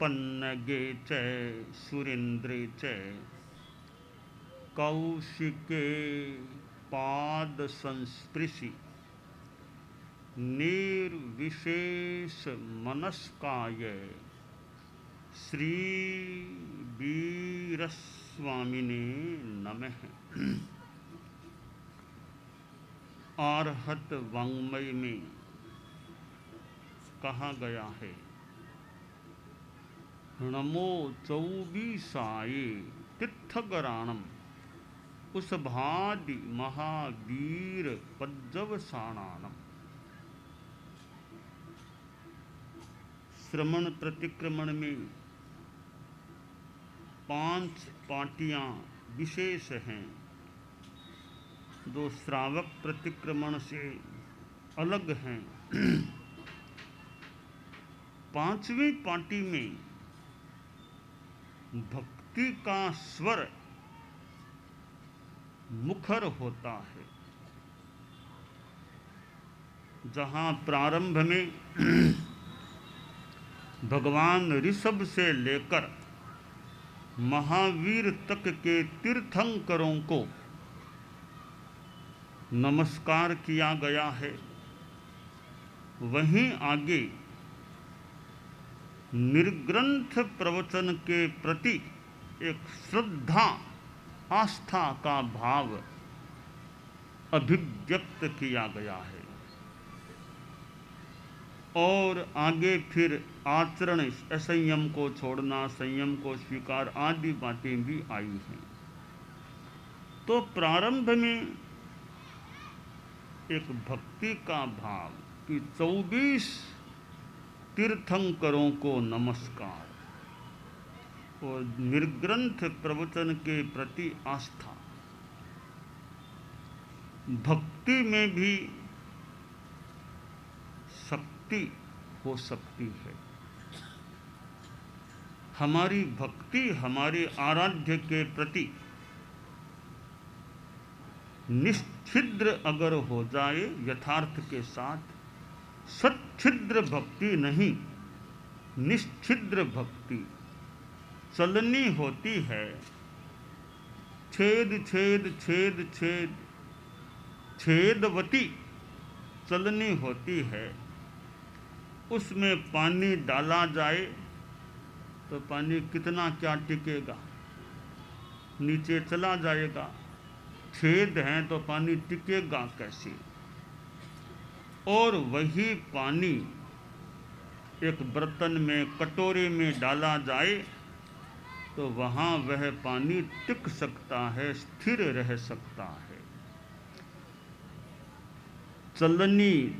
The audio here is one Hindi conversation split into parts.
पन्नगे च सुरेन्द्रे च कौशिके पाद संस्पृशि निर्विशेष मनस्काय श्री वीरस्वामिने नमः। आर्हत वाङ्मय में कहा गया है, नमो चौबीसाय तीर्थगराणम उस भादि महावीर पज्जवसाणानम। श्रमण प्रतिक्रमण में 5 पाटियां विशेष हैं, जो श्रावक प्रतिक्रमण से अलग हैं। 5वीं पाटी में भक्ति का स्वर मुखर होता है। जहाँ प्रारंभ में भगवान ऋषभ से लेकर महावीर तक के तीर्थंकरों को नमस्कार किया गया है, वहीं आगे निर्ग्रंथ प्रवचन के प्रति एक श्रद्धा आस्था का भाव अभिव्यक्त किया गया है। और आगे फिर आचरण असंयम को छोड़ना, संयम को स्वीकार आदि बातें भी आई हैं। तो प्रारंभ में एक भक्ति का भाव कि 24 तीर्थंकरों को नमस्कार और निर्ग्रंथ प्रवचन के प्रति आस्था। भक्ति में भी शक्ति हो सकती है। हमारी भक्ति हमारे आराध्य के प्रति निश्छिद्र अगर हो जाए यथार्थ के साथ, सच्छिद्र भक्ति नहीं, निश्छिद्र भक्ति चलनी होती है। छेद छेद छेद छेद छेदवती चलनी होती है। उसमें पानी डाला जाए तो पानी कितना क्या टिकेगा, नीचे चला जाएगा। छेद हैं तो पानी टिकेगा कैसे? और वही पानी एक बर्तन में, कटोरे में डाला जाए तो वहाँ वह पानी टिक सकता है, स्थिर रह सकता है। चलनी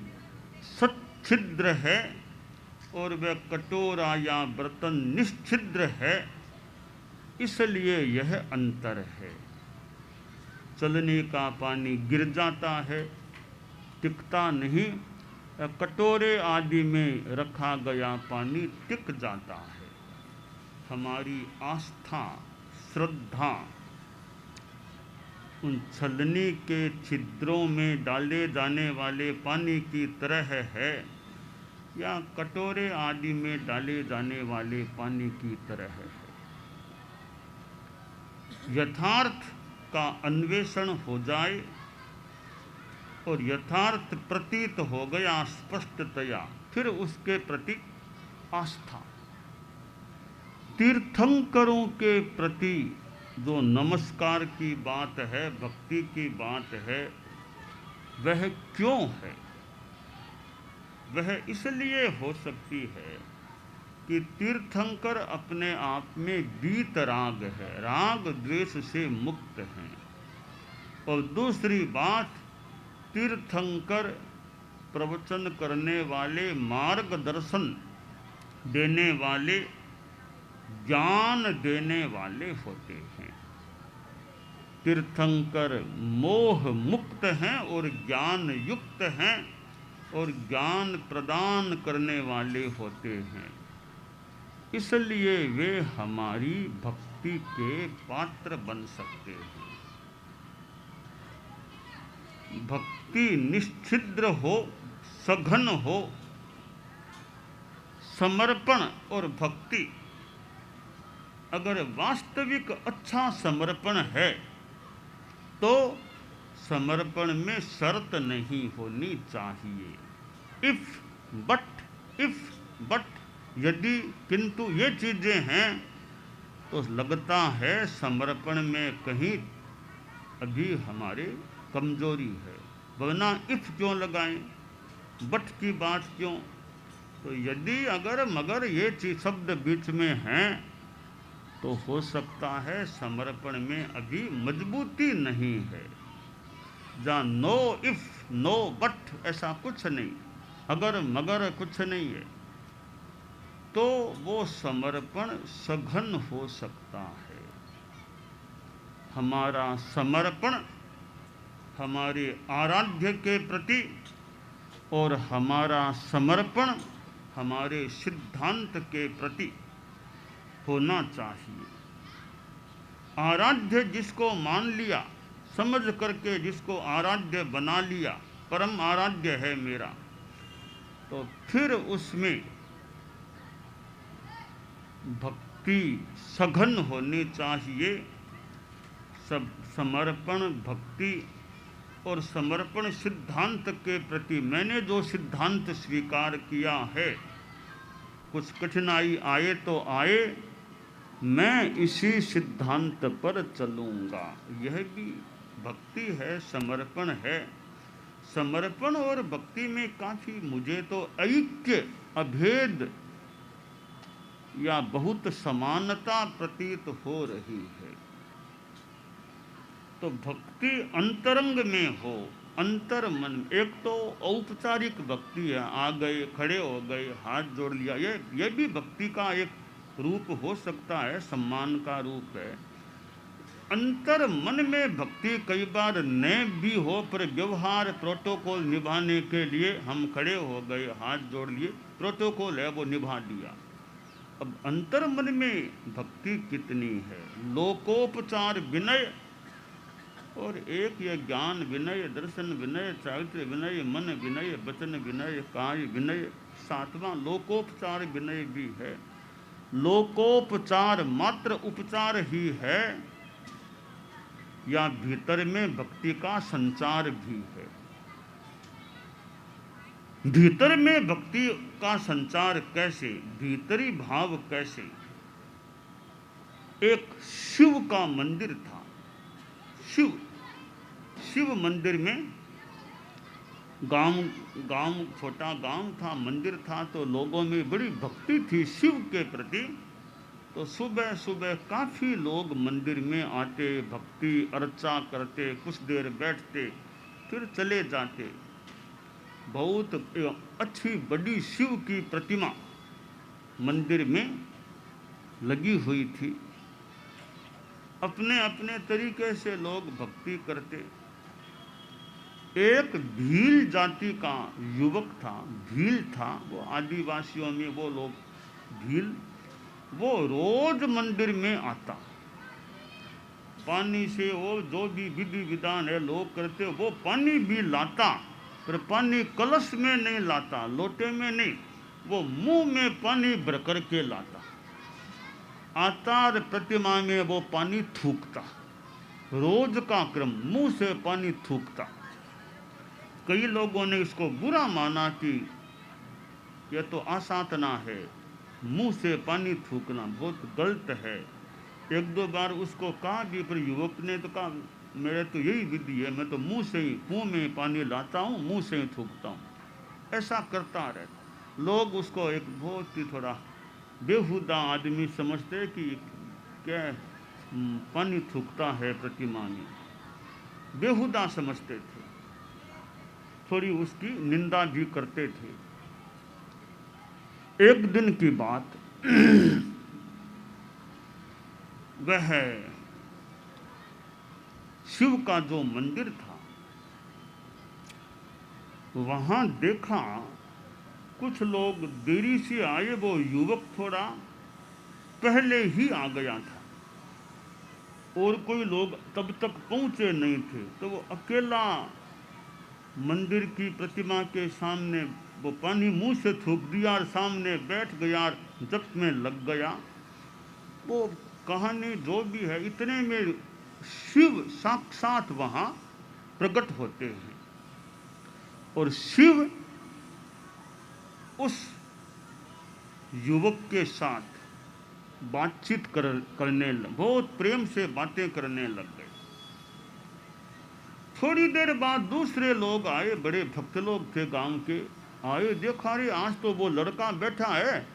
सच्छिद्र है और वह कटोरा या बर्तन निश्छिद्र है, इसलिए यह अंतर है। चलने का पानी गिर जाता है, टिकता नहीं। कटोरे आदि में रखा गया पानी टिक जाता है। हमारी आस्था, श्रद्धा उन छलनी के छिद्रों में डाले जाने वाले पानी की तरह है या कटोरे आदि में डाले जाने वाले पानी की तरह है। यथार्थ का अन्वेषण हो जाए और यथार्थ प्रतीत हो गया स्पष्टतया, फिर उसके प्रति आस्था। तीर्थंकरों के प्रति जो नमस्कार की बात है, भक्ति की बात है, वह क्यों है? वह इसलिए हो सकती है कि तीर्थंकर अपने आप में वीतराग है, राग द्वेष से मुक्त हैं। और दूसरी बात, तीर्थंकर प्रवचन करने वाले, मार्गदर्शन देने वाले, ज्ञान देने वाले होते हैं। तीर्थंकर मोह मुक्त हैं और ज्ञान युक्त हैं और ज्ञान प्रदान करने वाले होते हैं। इसलिए वे हमारी भक्ति के पात्र बन सकते हैं। भक्ति निश्छिद्र हो, सघन हो। समर्पण और भक्ति अगर वास्तविक अच्छा समर्पण है तो समर्पण में शर्त नहीं होनी चाहिए। इफ बट यदि किंतु ये चीजें हैं तो लगता है समर्पण में कहीं अभी हमारे कमजोरी है। वरना इफ क्यों लगाएं, बट की बात क्यों? तो यदि अगर मगर ये चीज शब्द बीच में हैं तो हो सकता है समर्पण में अभी मजबूती नहीं है। जहाँ नो इफ नो बट ऐसा कुछ नहीं, अगर मगर कुछ नहीं है, तो वो समर्पण सघन हो सकता है। हमारा समर्पण हमारे आराध्य के प्रति और हमारा समर्पण हमारे सिद्धांत के प्रति होना चाहिए। आराध्य जिसको मान लिया, समझ करके जिसको आराध्य बना लिया, परम आराध्य है मेरा, तो फिर उसमें भक्ति सघन होनी चाहिए। सब समर्पण भक्ति और समर्पण सिद्धांत के प्रति मैंने जो सिद्धांत स्वीकार किया है, कुछ कठिनाई आए तो आए, मैं इसी सिद्धांत पर चलूँगा। यह भी भक्ति है, समर्पण है। समर्पण और भक्ति में काफ़ी मुझे तो ऐक्य, अभेद या बहुत समानता प्रतीत हो रही है। तो भक्ति अंतरंग में हो, अंतर मन। एक तो औपचारिक भक्ति है, आ गए, खड़े हो गए, हाथ जोड़ लिया, ये भी भक्ति का एक रूप हो सकता है, सम्मान का रूप है। अंतर मन में भक्ति कई बार न भी हो, पर व्यवहार प्रोटोकॉल निभाने के लिए हम खड़े हो गए, हाथ जोड़ लिए, प्रोटोकॉल है वो निभा दिया। अब अंतर मन में भक्ति कितनी है? लोकोपचार विनय और एक ये ज्ञान विनय, दर्शन विनय, चारित्र विनय, मन विनय, वचन विनय, काय विनय, सातवां लोकोपचार विनय भी है। लोकोपचार मात्र उपचार ही है या भीतर में भक्ति का संचार भी है? भीतर में भक्ति का संचार कैसे? भीतरी भाव कैसे? एक शिव का मंदिर था, शिव मंदिर में, गांव छोटा गांव था, मंदिर था, तो लोगों में बड़ी भक्ति थी शिव के प्रति। तो सुबह सुबह काफ़ी लोग मंदिर में आते, भक्ति अर्चा करते, कुछ देर बैठते, फिर चले जाते। बहुत अच्छी बड़ी शिव की प्रतिमा मंदिर में लगी हुई थी। अपने अपने तरीके से लोग भक्ति करते। एक भील जाति का युवक था, भील था, वो आदिवासियों में वो लोग भील, वो रोज मंदिर में आता, पानी से वो जो भी विधि विधान है लोग करते, वो पानी भी लाता, पर पानी कलश में नहीं लाता, लोटे में नहीं, वो मुंह में पानी भर करके लाता। आता और प्रतिमा में वो पानी थूकता, रोज का क्रम, मुंह से पानी थूकता। कई लोगों ने इसको बुरा माना कि यह तो आसाधना है, मुंह से पानी थूकना बहुत गलत है। एक दो बार उसको कहा भी, पर युवक ने तो कहा मेरे तो यही विधि है, मैं तो मुंह से ही, मुंह में पानी लाता हूँ, मुंह से ही थूकता हूँ। ऐसा करता रहता। लोग उसको एक बहुत ही थोड़ा बेहुदा आदमी समझते कि क्या पानी थूकता है प्रतिमा में, बेहुदा समझते थे, थोड़ी उसकी निंदा भी करते थे। एक दिन की बात, वह शिव का जो मंदिर था, वहां देखा कुछ लोग देरी से आए, वो युवक थोड़ा पहले ही आ गया था और कोई लोग तब तक पहुंचे नहीं थे। तो वो अकेला मंदिर की प्रतिमा के सामने वो पानी मुंह से थूक दिया और सामने बैठ गया और जप में लग गया। वो कहानी जो भी है, इतने में शिव साक्षात वहां प्रकट होते हैं और शिव उस युवक के साथ बातचीत करने बहुत प्रेम से बातें करने लग गए। थोड़ी देर बाद दूसरे लोग आए, बड़े भक्त लोग थे गांव के, आए, देखा रे आज तो वो लड़का बैठा है,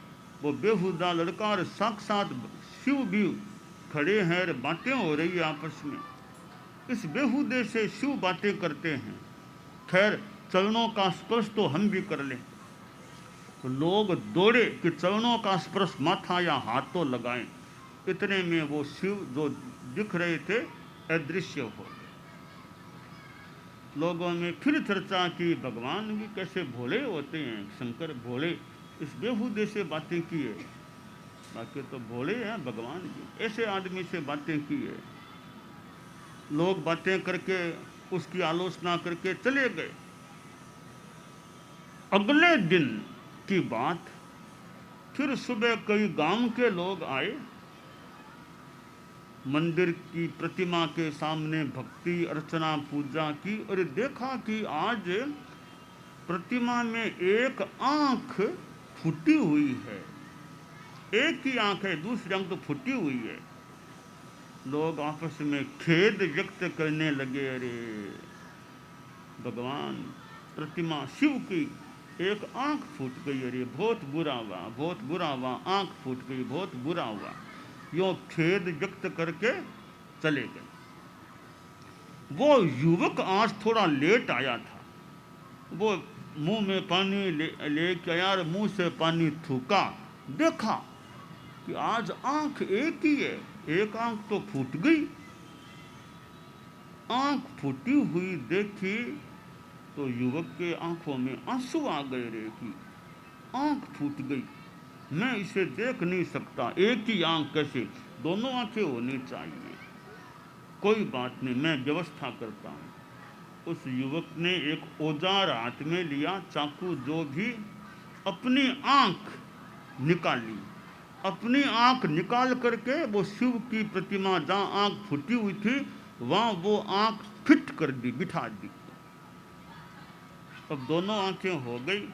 वो बेहुदा लड़का, और साक्षात शिव भी खड़े हैं और बातें हो रही है आपस में। इस बेहुदे से शिव बातें करते हैं, खैर चरणों का स्पर्श तो हम भी कर लें। तो लोग दौड़े कि चरणों का स्पर्श माथा या हाथ तो लगाएं। इतने में वो शिव जो दिख रहे थे अदृश्य हो गए। लोगों में फिर चर्चा की, भगवान भी कैसे भोले होते हैं, शंकर भोले, इस बेहुदे से बातें की है, बाकी तो भोले हैं भगवान भी, ऐसे आदमी से बातें की है। लोग बातें करके उसकी आलोचना करके चले गए। अगले दिन की बात, फिर सुबह कई गांव के लोग आए, मंदिर की प्रतिमा के सामने भक्ति अर्चना पूजा की और देखा कि आज प्रतिमा में एक आंख फूटी हुई है, एक ही आंख है, दूसरी आंख तो फूटी हुई है। लोग आपस में खेद व्यक्त करने लगे, अरे भगवान प्रतिमा शिव की एक आंख फूट गई, अरे बहुत बुरा हुआ, बहुत बुरा हुआ, आंख फूट गई, बहुत बुरा हुआ, यो खेद व्यक्त करके चले गए। वो युवक आज थोड़ा लेट आया था, वो मुंह में पानी लेके आया और मुंह से पानी थूका, देखा कि आज आंख एक ही है, एक आंख तो फूट गई। आंख फूटी हुई देखी तो युवक के आंखों में आंसू आ गए, रे कि आंख फूट गई, मैं इसे देख नहीं सकता, एक ही आंख कैसे, दोनों आंखें होनी चाहिए, कोई बात नहीं, मैं व्यवस्था करता हूँ। उस युवक ने एक औजार हाथ में लिया, चाकू जो भी, अपनी आंख निकाली, अपनी आंख निकाल करके वो शिव की प्रतिमा जहाँ आंख फूटी हुई थी वहाँ वो आंख फिट कर दी, बिठा दी। अब दोनों आंखें हो गई।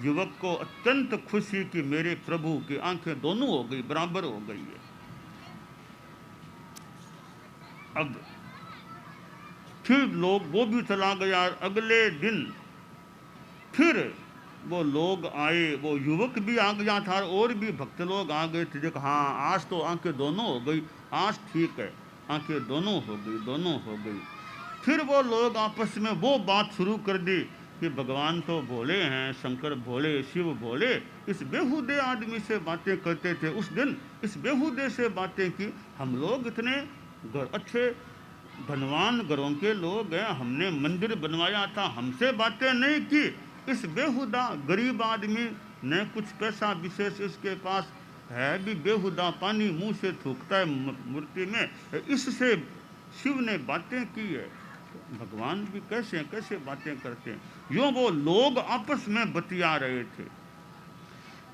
युवक को अत्यंत खुशी कि मेरे प्रभु की आंखें दोनों हो गई, बराबर हो गई है। अब फिर लोग, वो भी चला गया। अगले दिन फिर वो लोग आए, वो युवक भी आ गया था और भी भक्त लोग आ गए थे। देखो हाँ आज तो आंखें दोनों हो गई, आज ठीक है, आंखें दोनों हो गई, दोनों हो गई। फिर वो लोग आपस में वो बात शुरू कर दी कि भगवान तो भोले हैं, शंकर भोले, शिव भोले, इस बेहुदे आदमी से बातें करते थे। उस दिन इस बेहुदे से बातें की, हम लोग इतने अच्छे धनवान घरों के लोग हैं, हमने मंदिर बनवाया था, हमसे बातें नहीं की। इस बेहुदा गरीब आदमी ने कुछ पैसा विशेष इसके पास है भी, बेहुदा पानी मुंह से थूकता है मूर्ति में, इससे शिव ने बातें की है। भगवान भी कैसे बातें करते हैं। यूं वो लोग आपस में बतिया रहे थे,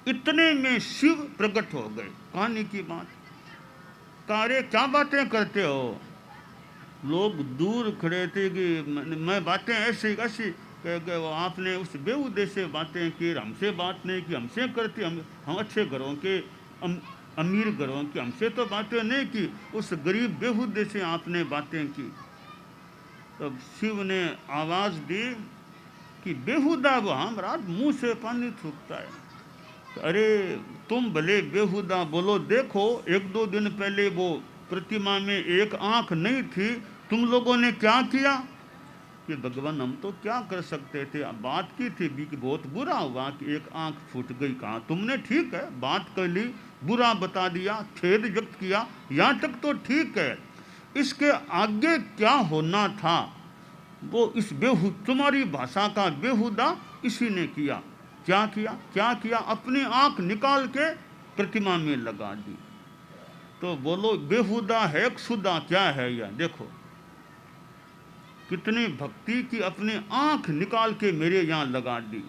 इतने में शिव प्रकट हो गए। कहानी की बात, तारे क्या बातें करते हो? लोग दूर खड़े थे कि मैं बातें ऐसी वो आपने उस बेहुदे से बातें की, हमसे बात नहीं की, हमसे करते, हम अच्छे घरों के अमीर घरों की, हमसे तो बातें नहीं की, उस गरीब बेहुदे से आपने बातें की। तब शिव ने आवाज़ दी कि बेहुदा वो हमारा मुंह से पानी थूकता है। अरे तुम भले बेहुदा बोलो, देखो एक दो दिन पहले वो प्रतिमा में एक आंख नहीं थी, तुम लोगों ने क्या किया कि भगवान हम तो क्या कर सकते थे, बात की थी भी कि बहुत बुरा हुआ कि एक आंख फूट गई। कहा तुमने ठीक है बात कर ली, बुरा बता दिया, खेद व्यक्त किया, यहाँ तक तो ठीक है, इसके आगे क्या होना था वो इस तुम्हारी भाषा का बेहुदा इसी ने किया। क्या किया? अपनी आंख निकाल के प्रतिमा में लगा दी। तो बोलो बेहुदा है खुदा क्या है? यह देखो कितनी भक्ति की, अपनी आंख निकाल के मेरे यहाँ लगा दी।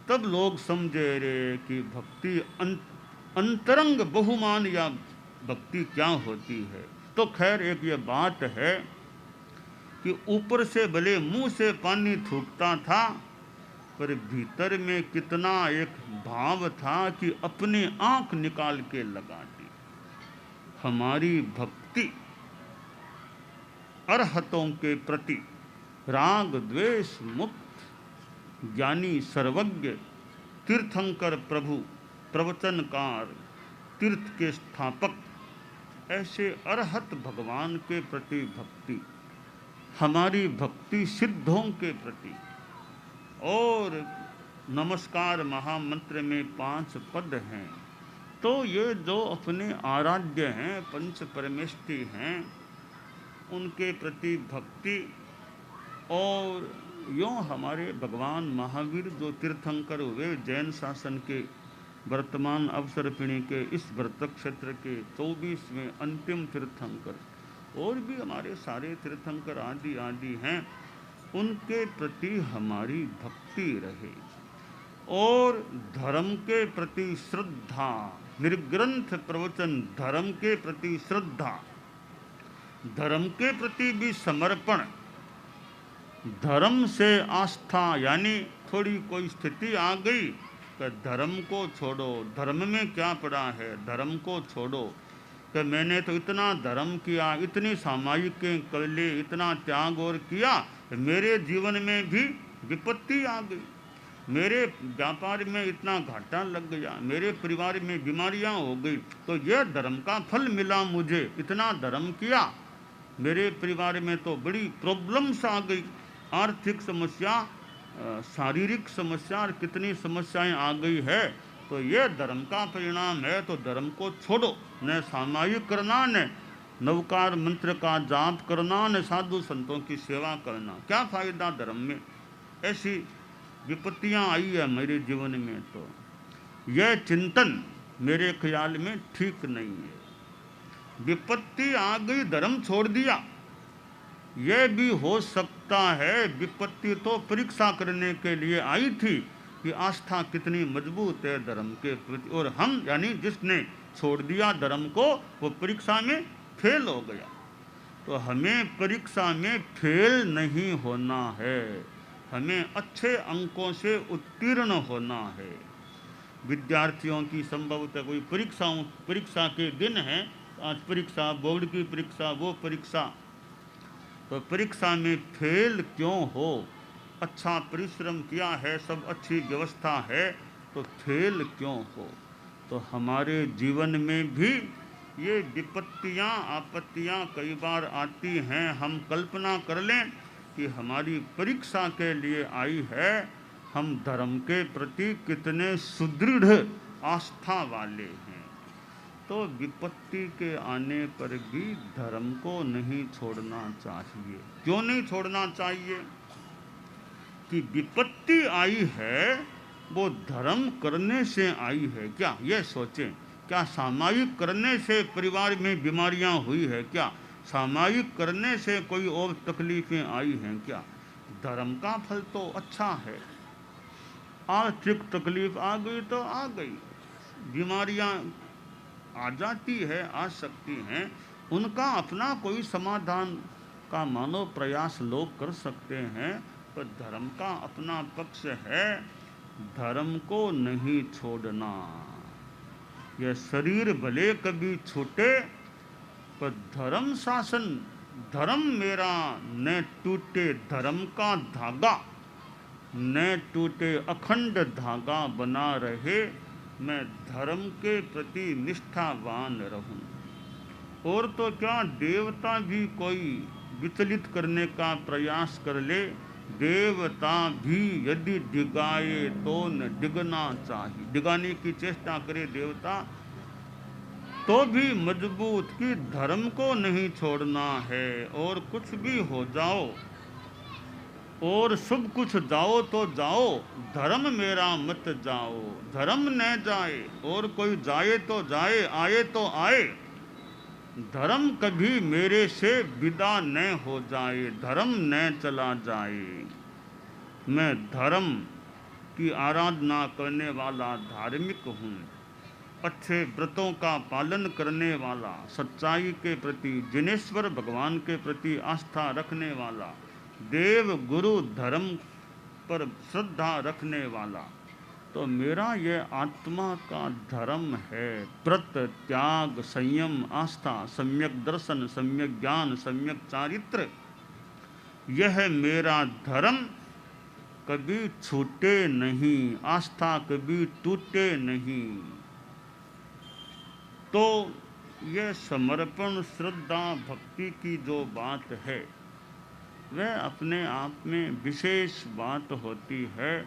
तब लोग समझे रे कि भक्ति अंतरंग बहुमान या भक्ति क्या होती है। तो खैर एक ये बात है कि ऊपर से भले मुंह से पानी थूकता था, पर भीतर में कितना एक भाव था कि अपनी आंख निकाल के लगा दी। हमारी भक्ति अरहतों के प्रति राग द्वेष मुक्त, ज्ञानी सर्वज्ञ, तीर्थंकर प्रभु, प्रवचनकार, तीर्थ के स्थापक, ऐसे अरहत भगवान के प्रति भक्ति, हमारी भक्ति सिद्धों के प्रति। और नमस्कार महामंत्र में 5 पद हैं, तो ये जो अपने आराध्य हैं, पंच परमेष्टि हैं, उनके प्रति भक्ति। और यूँ हमारे भगवान महावीर जो तीर्थंकर हुए, जैन शासन के वर्तमान अवसर्पिणी के इस व्रत क्षेत्र के 24वें अंतिम तीर्थंकर, और भी हमारे सारे तीर्थंकर आदि आदि हैं, उनके प्रति हमारी भक्ति रहे। और धर्म के प्रति श्रद्धा, निर्ग्रंथ प्रवचन, धर्म के प्रति श्रद्धा, धर्म के प्रति भी समर्पण, धर्म से आस्था। यानी थोड़ी कोई स्थिति आ गई कि धर्म को छोड़ो, धर्म में क्या पड़ा है, धर्म को छोड़ो, कि मैंने तो इतना धर्म किया, इतनी सामायिकें कर ली, इतना त्याग और किया, मेरे जीवन में भी विपत्ति आ गई, मेरे व्यापार में इतना घाटा लग गया, मेरे परिवार में बीमारियां हो गई, तो यह धर्म का फल मिला मुझे। इतना धर्म किया, मेरे परिवार में तो बड़ी प्रॉब्लम्स आ गई, आर्थिक समस्या, शारीरिक समस्या, और कितनी समस्याएं आ गई है, तो यह धर्म का परिणाम है। तो धर्म को छोड़ो, न सामायिक करना, न नवकार मंत्र का जाप करना, न साधु संतों की सेवा करना, क्या फायदा धर्म में। ऐसी विपत्तियां आई है मेरे जीवन में, तो यह चिंतन मेरे ख्याल में ठीक नहीं है। विपत्ति आ गई, धर्म छोड़ दिया, यह भी हो सकता है विपत्ति तो परीक्षा करने के लिए आई थी कि आस्था कितनी मजबूत है धर्म के प्रति, और हम यानी जिसने छोड़ दिया धर्म को, वो परीक्षा में फेल हो गया। तो हमें परीक्षा में फेल नहीं होना है, हमें अच्छे अंकों से उत्तीर्ण होना है। विद्यार्थियों की संभवतः कोई परीक्षा के दिन है, आज परीक्षा, बोर्ड की परीक्षा, वो परीक्षा, तो परीक्षा में फेल क्यों हो। अच्छा परिश्रम किया है, सब अच्छी व्यवस्था है, तो फेल क्यों हो। तो हमारे जीवन में भी ये विपत्तियां, आपत्तियां कई बार आती हैं। हम कल्पना कर लें कि हमारी परीक्षा के लिए आई है, हम धर्म के प्रति कितने सुदृढ़ आस्था वाले हैं। तो विपत्ति के आने पर भी धर्म को नहीं छोड़ना चाहिए। क्यों नहीं छोड़ना चाहिए? कि विपत्ति आई है वो धर्म करने से आई है क्या, यह सोचें। क्या सामायिक करने से परिवार में बीमारियां हुई है क्या, सामायिक करने से कोई और तकलीफें आई हैं क्या। धर्म का फल तो अच्छा है। आर्थिक तकलीफ आ गई तो आ गई, बीमारियां आ जाती है, आ सकती हैं, उनका अपना कोई समाधान का मानो प्रयास लोग कर सकते हैं, पर धर्म का अपना पक्ष है। धर्म को नहीं छोड़ना। यह शरीर भले कभी छूटे, पर धर्म शासन, धर्म मेरा न टूटे, धर्म का धागा न टूटे, अखंड धागा बना रहे, मैं धर्म के प्रति निष्ठावान रहूं। और तो क्या, देवता भी कोई विचलित करने का प्रयास कर ले, देवता भी यदि डिगाए तो न डिगना चाहिए, डिगाने की चेष्टा करे देवता तो भी मजबूत, कि धर्म को नहीं छोड़ना है। और कुछ भी हो जाओ और सब कुछ जाओ तो जाओ, धर्म मेरा मत जाओ, धर्म न जाए, और कोई जाए तो जाए, आए तो आए, धर्म कभी मेरे से विदा न हो जाए, धर्म न चला जाए। मैं धर्म की आराधना करने वाला धार्मिक हूँ। अच्छे व्रतों का पालन करने वाला, सच्चाई के प्रति, जिनेश्वर भगवान के प्रति आस्था रखने वाला, देव गुरु धर्म पर श्रद्धा रखने वाला, तो मेरा ये आत्मा का धर्म है। व्रत, त्याग, संयम, आस्था, सम्यक दर्शन, सम्यक ज्ञान, सम्यक चारित्र, यह मेरा धर्म कभी छूटे नहीं, आस्था कभी टूटे नहीं। तो यह समर्पण, श्रद्धा, भक्ति की जो बात है वह अपने आप में विशेष बात होती है।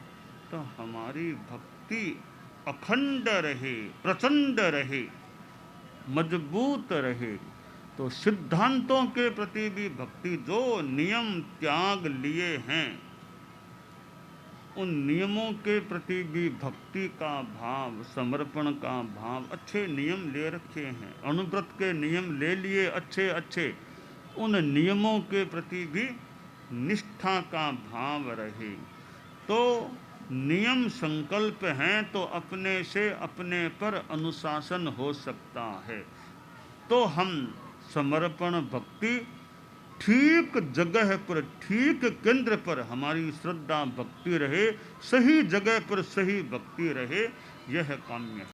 तो हमारी भक्ति अखंड रहे, प्रचंड रहे, मजबूत रहे। तो सिद्धांतों के प्रति भी भक्ति, जो नियम त्याग लिए हैं उन नियमों के प्रति भी भक्ति का भाव, समर्पण का भाव। अच्छे नियम ले रखे हैं, अनुव्रत के नियम ले लिए अच्छे अच्छे, उन नियमों के प्रति भी निष्ठा का भाव रहे। तो नियम संकल्प हैं तो अपने से अपने पर अनुशासन हो सकता है। तो हम समर्पण भक्ति ठीक जगह पर, ठीक केंद्र पर हमारी श्रद्धा भक्ति रहे, सही जगह पर सही भक्ति रहे, यह काम्य है।